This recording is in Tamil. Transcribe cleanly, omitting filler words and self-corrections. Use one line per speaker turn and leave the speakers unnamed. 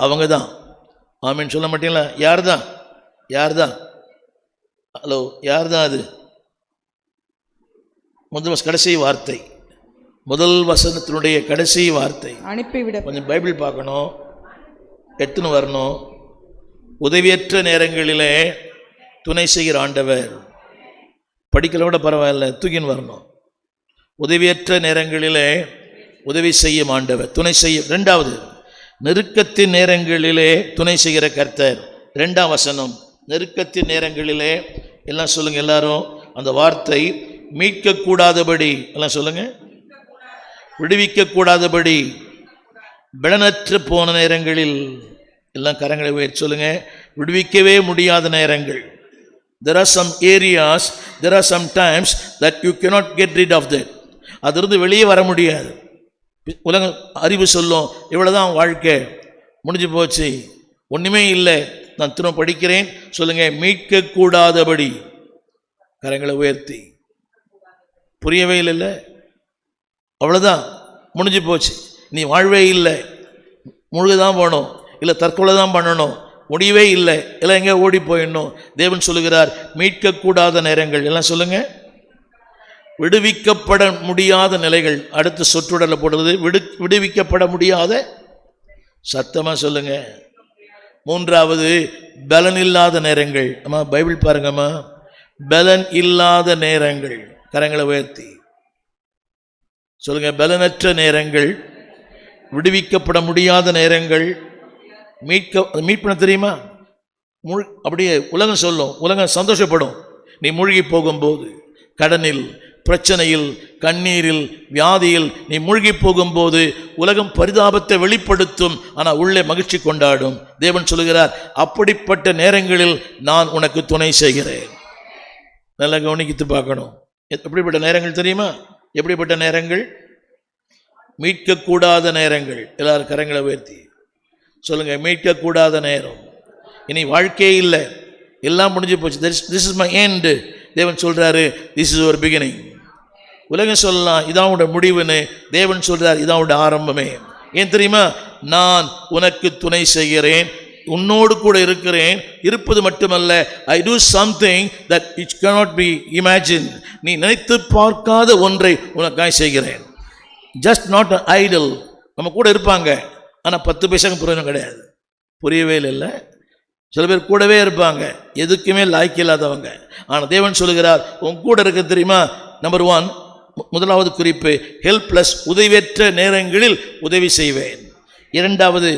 அவங்க தான். ஆமீன் சொல்ல மாட்டீங்களா? யார் தான்? யார் தான்? ஹலோ, யார் தான் அது? கடைசி வார்த்தை, முதல் வசனத்தினுடைய கடைசி வார்த்தை.
அனுப்பிவிட. கொஞ்சம்
பைபிள் பார்க்கணும், எடுத்துன்னு வரணும். உதவியற்ற நேரங்களிலே துணை செய்கிற ஆண்டவர். படிக்கல விட பரவாயில்ல, தூக்கின்னு வரணும். உதவியற்ற நேரங்களிலே உதவி செய்யும் ஆண்டவர், துணை செய்யும். ரெண்டாவது, நெருக்கத்தின் நேரங்களிலே துணை செய்கிற கர்த்தர். ரெண்டாம் வசனம், நெருக்கத்தின் நேரங்களிலே. எல்லாம் சொல்லுங்க எல்லாரும் அந்த வார்த்தை. மீட்கக்கூடாதபடி, எல்லாம் சொல்லுங்க. விடுவிக்கக்கூடாதபடி, பலனற்று போன நேரங்களில். எல்லாம் கரங்களை உயர்த்தி சொல்லுங்க. விடுவிக்கவே முடியாத நேரங்கள். There are some areas, there are some times that you cannot get rid of that. அதிலிருந்து வெளியே வர முடியாது. உலக அறிவு சொல்லும், இவ்வளவுதான் வாழ்க்கை, முடிஞ்சு போச்சு, ஒண்ணுமே இல்லை. நான் திரும்ப படிக்கிறேன், சொல்லுங்க. மீட்கக்கூடாதபடி. கரங்களை உயர்த்தி. புரியவே இல்லை, அவ்வளோதான், முடிஞ்சு போச்சு, நீ வாழ்வே இல்லை, முழுகதான் போகணும், இல்லை தற்கொலை தான் பண்ணணும், முடியவே இல்லை, எல்லாம் எங்கே ஓடி போயிடணும். தேவன் சொல்லுகிறார், மீட்கக்கூடாத நேரங்கள். எல்லாம் சொல்லுங்க. விடுவிக்கப்பட முடியாத நிலைகள். அடுத்த சொற்றொடரில் போடுறது விடுவிக்கப்பட முடியாத. சத்தமாக சொல்லுங்க. மூன்றாவது, பலன் இல்லாத நேரங்கள். அம்மா பைபிள் பாருங்கம்மா. பலன் இல்லாத நேரங்கள். கரங்களை உயர்த்தி சொல்லுங்க. பலனற்ற நேரங்கள், விடுவிக்கப்பட முடியாத நேரங்கள். மீட்பு தெரியுமா? அப்படியே உலகம் சொல்லும், உலகம் சந்தோஷப்படும். நீ மூழ்கி போகும்போது, கடனில், பிரச்சனையில், கண்ணீரில், வியாதியில் நீ மூழ்கி போகும்போது உலகம் பரிதாபத்தை வெளிப்படுத்தும், ஆனால் உள்ளே மகிழ்ச்சி கொண்டாடும். தேவன் சொல்லுகிறார், அப்படிப்பட்ட நேரங்களில் நான் உனக்கு துணை செய்கிறேன். நல்லா கவனித்து பார்க்கணும். எப்படிப்பட்ட நேரங்கள் தெரியுமா? எப்படிப்பட்ட நேரங்கள்? மீட்கக்கூடாத நேரங்கள். எல்லாரும் கரங்களை உயர்த்தி சொல்லுங்க. மீட்கக்கூடாத நேரம். இனி வாழ்க்கையே இல்லை, எல்லாம் முடிஞ்சு போச்சு. This is my end. தேவன் சொல்றாரு, திஸ் இஸ் யுவர் பிகினிங். உலகம் சொல்லலாம் இதான் உடைய முடிவுன்னு, தேவன் சொல்றார் இதான் உடைய ஆரம்பமே. ஏன் தெரியுமா? நான் உனக்கு துணை செய்கிறேன், உன்னோடு கூட இருக்கிறேன். இருப்பது மட்டுமல்ல, I do something that it cannot be imagined. நீ நினைத்து பார்க்காத ஒன்றை உனக்காக செய்கிறேன். Just not idle. நம்ம கூட இருப்பாங்க, ஆனால் 10 பைசாக்கு பிரயோஜனம் கிடையாது. புரியவே இல்லை. சில பேர் கூடவே இருப்பாங்க, எதுக்குமே லாய்க்கு இல்லாதவங்க. ஆனால் தேவன் சொல்லுகிறார், உன் கூட இருக்க தெரியுமா? நம்பர் 1, முதலாவது குறிப்பு, ஹெல்ப்லெஸ், உதவியற்ற நேரங்களில் உதவி செய்வேன். இரண்டாவது,